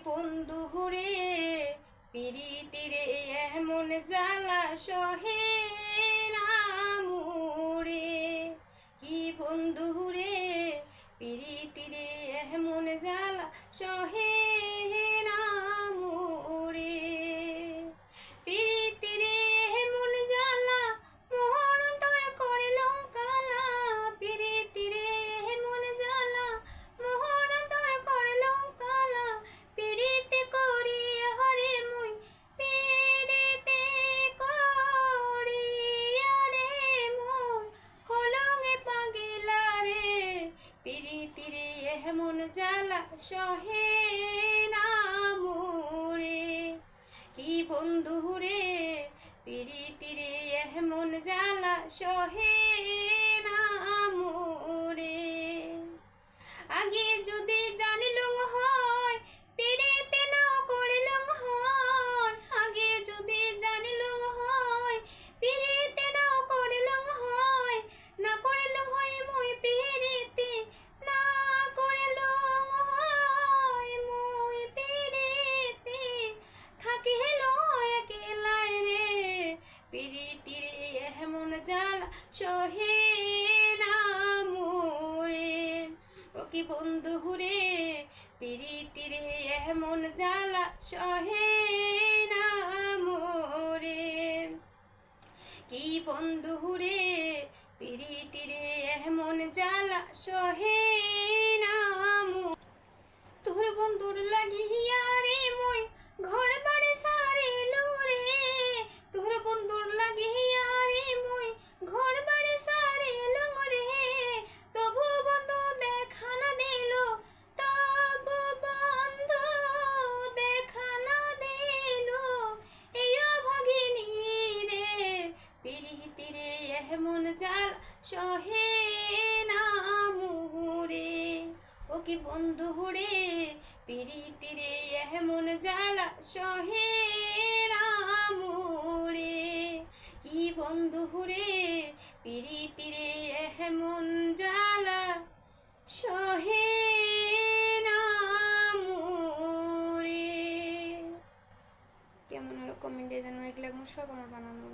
বন্ধু রে পিরিতিরে এমন জ্বালা সহে না মোরে। কি বন্ধু রে পিরিতিরে এমন জ্বালা সহে না মোরে। পিরিতিরে এমন জ্বালা মোহন তোর করিল কালা। পিরিতিরে এমন জ্বালা মোহন তোর করিল কালা। পিরিতি করি হরে মুই পিরিতি করি রে মুই হলঙে পাগিলা রে। পিরিতিরে এমন জ্বালা সহে না মোরে। কি বন্ধু রে পিরিতিরে এমন জ্বালা সহে না মোরে। আগে যদি জানিলুম হয় পিরিতি না করিলুম হয়। আগে যদি জানিলুম হয় পিরিতি না করিলুম হয়। না করিলুম হয় মুই পিরিতি না করিলুম হয় মুই পিরিতি থাকিল একলাই রে। পিরিতিরে এমন জ্বালা সহে না মোরে। ও কি বন্ধু রে পিরিতিরে এমন জ্বালা সহে না মোরে। কি বন্ধু রে পিরিতিরে এমন জ্বালা সহে না মোরে। তোর বন্ধুর লাগিয়া রে মুই ঘর বাড়ি সারিলু রে। তোর বন্ধুর লাগিয়া রে মুই ঘর বাড়ি সারিলু রে। তবু বন্ধু দেখা না দিল, তবু বন্ধু দেখা না দিল। এও ভাগিনী রে পিরিতিরে এমন জ্বালা সহে না মোরে। ও কি বন্ধু রে পিরিতিরে এমন জ্বালা সহে না মোরে। কি বন্ধু রে পিরিতিরে এমন জ্বালা সহে না মোরে। কেমন হলো কমেন্টে জানো, এগুলো সব আমার বানানো।